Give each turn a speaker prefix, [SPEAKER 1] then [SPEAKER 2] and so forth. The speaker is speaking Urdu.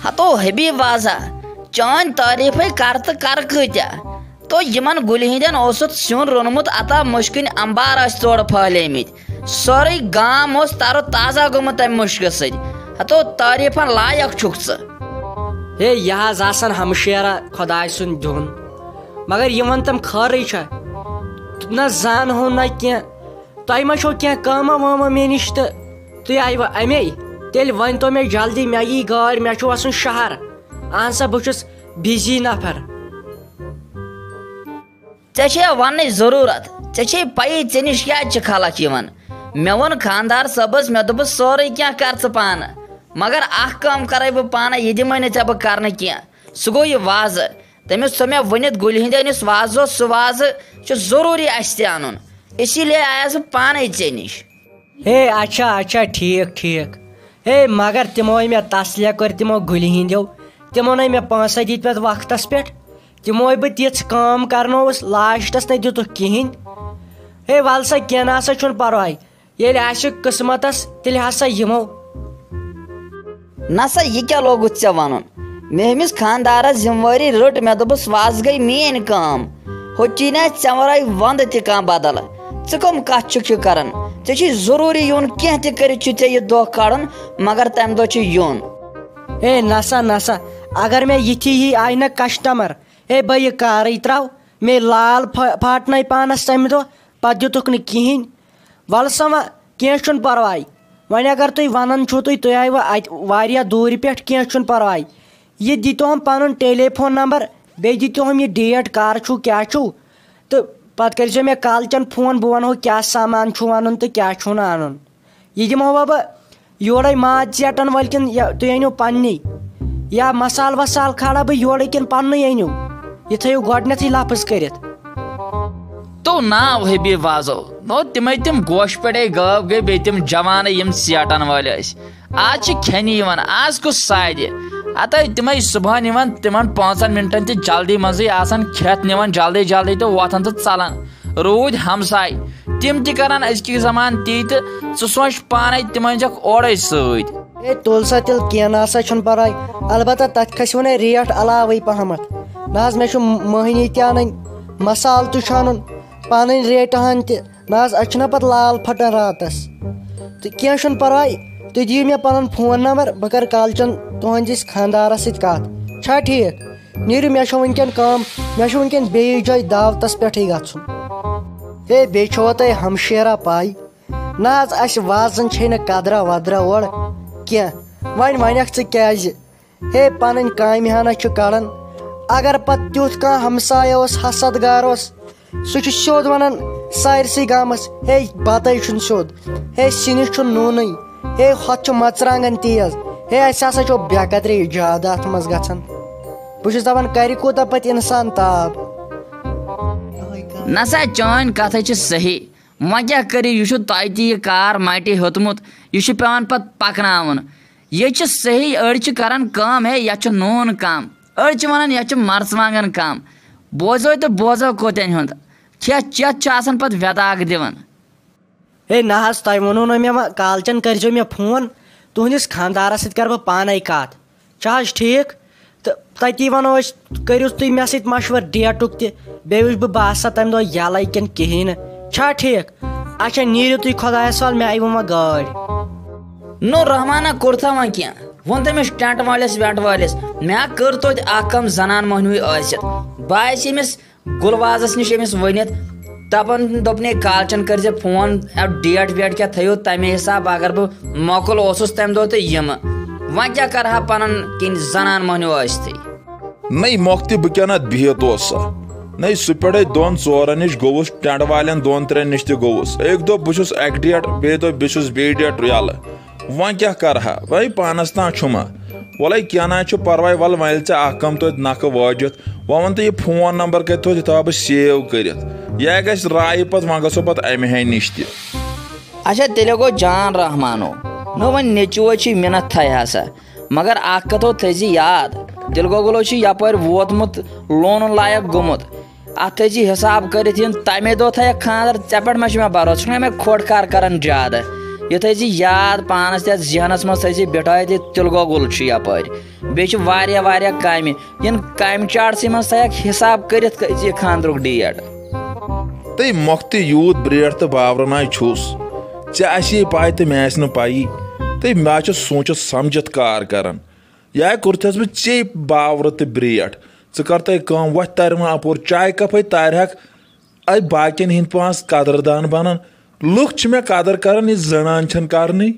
[SPEAKER 1] ہتو حبیب وازا چان تعریف کر تو کر کتیا تو یمن گل ہندین اوسط سیون رونمت عطا مشکن امبار اس تور پھلے مت سوری گام اس تارو تازہ گومت ام مشک ست ہتو تعریفن لائق چھک
[SPEAKER 2] ہے یہ آسان ہمشیرہ خدائے سن دون مگر یہ تم خارے نہ زان ہو نہ کی تہ ما چھو کی کاما واما مے نش تو تھی آئیو امے تیل ون تو مے جلدی مے ای گاڑی مے چھو وسن شہر اہن سا بہس بزی نفر
[SPEAKER 1] ے ون ضرورت ے پی ے نش کیا خلق مے ون خاندار صبس مے دس سورے کی کر پان مگر اخ کام کرے بہ پانے یہ دمے نا بہ کرنے کی سہ گو یہ واضح تمس مے ونت گل ہندس واضح سہ واضح ضروری اس تہ ان اسی لیے آیا سہ پانے ے نش
[SPEAKER 2] ہے اچھا ٹھیک ٹھیک ہے مگر تمو مے تسلیہ کر تمو گل ہندو تمو نا مے پونسہ دت پہ وقتس پہ تمو بہ تیس کام کرنوس لاسٹس نا دتک کہین ہے ول سا کی نسا چھن پرواے ییٚلہِ آسہِ قسمتس تیٚلہِ ہسا یمو
[SPEAKER 1] نسا یہ کیا لوگت ے ون مے ہمس خاندارس ذمہ واری رٹ مے دس واز گئی مین کام ہوچی نا ے ورائے وند تہ کھانا بدل ثم کت کران ے ضروری یون کی تہ کرت یہ دہ کڑن مگر تمہ دہ یون
[SPEAKER 2] ہے نسا اگر مے یتھی ہی آئی نا کسٹمر ہے بہ یہ کارے تراو مے لال پھاٹنے پانس تمہ دہ پتہ دتک نہ کہین ول سا و کی چھن پرواے ون اگر تھی ونان چھو تھی آئیو ات واریاہ دور پہ کی چھن پرواے یہ دتہم پن ٹیلی فون نمبر بی دتہم یہ ڈیٹ کر چھو کیا چھو تو پتہ کرزو مے کال چن فون بہ ونو کیا سامان چھو انن تو کیا چھن انن یہ دمو بہ یورے ماز ژیٹن ول کن تھی انو پننی یا مسال وسال کھاڑا بہ یورے کن پننی انو یہ تھو گۄڈنیتھٕے لفظ کرت
[SPEAKER 1] تو ناو حبیب وازو نو تم گوش پڑے غب گئی بی تم جوان یم ژیٹن ول آج کھین آج کس سادِ اتھ تم صبح تمن 5 منٹن تہ جلدی مزے آسان کھیت نوان جلدی جلدی تو ووتھان تو ژلان رود ہمسائے تم تہ کران ازکہ زمان تی تو ژٕ سوچ پانے تم انجکھ اورے ست
[SPEAKER 2] ہے تل سا تیل کی نسا چھن پرواے البتہ تت کھس ونے ریٹ علاوے پہمت نہ مے مہنی تہ ان مسال تہ ان پن ریٹ ہن تہ نہ اچھنا پتہ لال پھٹن راتس تو کی چھن پرواے تھی دیو مے پن فون نمبر بہ کر کال چن تہندس خاندارس ست کت چھا ٹھیک نیرو مے ونکین کام مے ونکین بیس جائے دعوتس پہ گھن ہے بی چھو تہ ہمشیرہ پائی نہ اس وازن چھ قدرا ودرا اور کی ون ونکھ ژٕ کیازِ ہے پن کامہ ہنا کڑان اگر پتہ تیُتھ کانٛہہ ہمسایہ اوس حسد گار اوس سہ چھ سیود ونان سارسٕے گامس ہے بتے چھُنہٕ سیود ہے سِنِس چھُنہٕ نوٗنٕے ہے ہوٚتھ چھُ مرژٕوانٛگن تیز ہے اسہِ ہسا چھُ بے قدری زیادٕ اتھ منٛز گژھان بہٕ چھُس دپان کرِ کوٗتاہ پتہٕ انسان تاب
[SPEAKER 1] نسا چٲنۍ کتھ چھ صحیح وۄنۍ کیٛاہ کٔرِو یہ چھُ تۄہہِ تہِ یہ کار مٹہِ ہیوٚتمُت یہ چھُ پیوان پتہٕ پکناوُن یہ چھ صحیح أڑۍ چھِ کران کٲم ہے یتھ چھُ نوٗن کم أڑۍ چھِ ونان یتھ چھُ مرژٕوانٛگن کم بوزو تو بوزو کوتین ہُنٛد کھیت چیت چھُ آسان پتہٕ ویداگ دِوان
[SPEAKER 2] ہے نہ حظ تۄہہِ ووٚنوُ نہٕ مےٚ کالچن کٔرزیٚو مےٚ فون تُہنٛدِس خانٛدارس سۭتۍ کرٕ بہٕ پانے کتھ چھا حظ ٹھیٖک تہٕ تتی ونو أسۍ کٔرِو تُہۍ مےٚ سۭتۍ مشور ڈیٹُک تہِ بیٚیہِ وٕچھٕ بہٕ آسا تمہِ دۄہ یلے کِنہٕ کِہیٖنۍ نہٕ چھا ٹھیٖک اچھا نیٖرِو تُہۍ خۄدایس حوال مےٚ آیوٕ وۄنۍ گٲڑۍ
[SPEAKER 1] نو رحمانہ کوٚرتھا وۄنۍ کینٛہہ ووٚن تٔمِس ٹینٹ وٲلِس وینٹ وٲلِس مےٚ کٔر توتہِ اکھ کم زنان مٔہنوٕے ٲسِتھ بہٕ آیس أمِس گُلوازس نِش أمِس ؤنِتھ دپان دوٚپنے کالچن کٔرۍ زِ فون ڈیٹ ویٹ کیٛاہ تھٲیِو تمے حساب اگر بہٕ مۄکُل اوسُس تمہِ دۄہ تہٕ یِمہٕ وۄنۍ کیٛاہ کرٕہا پنُن کِنۍ زنان مٔہنیوٗ ٲسۍتھٕے
[SPEAKER 3] نئی مۄکھتہِ بہٕ کیٛاہ نتھ بِہِتھ اوس سا نئی سُہ پٮ۪ٹھے 2-4 نِش گوٚوُس ٹینٹ والٮ۪ن 2-3 نِش تہِ گوٚوُس أکۍ دۄہ بہٕ چھُس اکہِ ڈیٹ بیٚیہِ دۄہ بہٕ چھُس بیٚیہِ ڈیٹ یلہٕ وۄنۍ کیٛاہ کرٕہا وۄنۍ پانس تام چھُما وَلے کینٛہہ نہ چھُ پرواے وَلہٕ وۄنۍ ییٚلہِ ژےٚ اکھ کم توتہِ نکھٕ وٲجِتھ وۄنۍ وَن تہٕ یہِ فون نمبر کتہِ تھوٚوُتھ یہِ تھاو بہٕ سیو کٔرِتھ یہِ گژھِ رایہِ پتہٕ وۄنۍ گژھو پتہٕ امہِ ہنہِ نِش تہِ
[SPEAKER 1] اچھا تیٚلہِ گوٚو جان رحمانو نو وۄنۍ نیٚچوٗ چھُے مِنت تھایہِ ہسا مگر اکھ کتھ تھٲیزِ یاد دِل گوگلو چھُ یپٲرۍ ووتمُت لونُن لایق گوٚمُت اتھ تھٲیزِ حساب کٔرِتھ یِن تمے دۄہ تھایکھ خاندر ژےٚ پٮ۪ٹھ ما چھُ مےٚ بروسہٕ ژٕ چھُکھ مےٚ کھوٹ کار کران زیادٕ یہ تھٲیزِ یاد پانس یتھ ذہنس منٛز تھٲیزِ بِٹھٲیِتھ یہِ تِلہٕ گۄگُل چھُ یپٲرۍ بیٚیہِ چھِ واریاہ کامہِ یِن کامہِ چارسٕے منٛز تھایکھ حساب کٔرِتھ یہِ خانٛدرُک ڈیٹ
[SPEAKER 3] تہٕ مۄکھتہِ یوٗت برٛیٹھ تہٕ باورناے چھُس ژےٚ آسی پاے تہٕ مےٚ آسہِ نہٕ پایی تہٕ مےٚ چھُ سوٗنٛچِتھ سمجھِتھ کار کران یا کوٚرتھس بہٕ ژے باورٕ تہٕ برٛیٹھ ژٕ کر تہٕ کٲم وۄتھ ترِ وۄنۍ اپور چاے کپے تارہکھ اے باقین ہٕنٛدۍ پانٛژھ قدر دان بنان لُکھ چھِ مےٚ قدر کران یہِ زنان چھنہٕ کرنٕے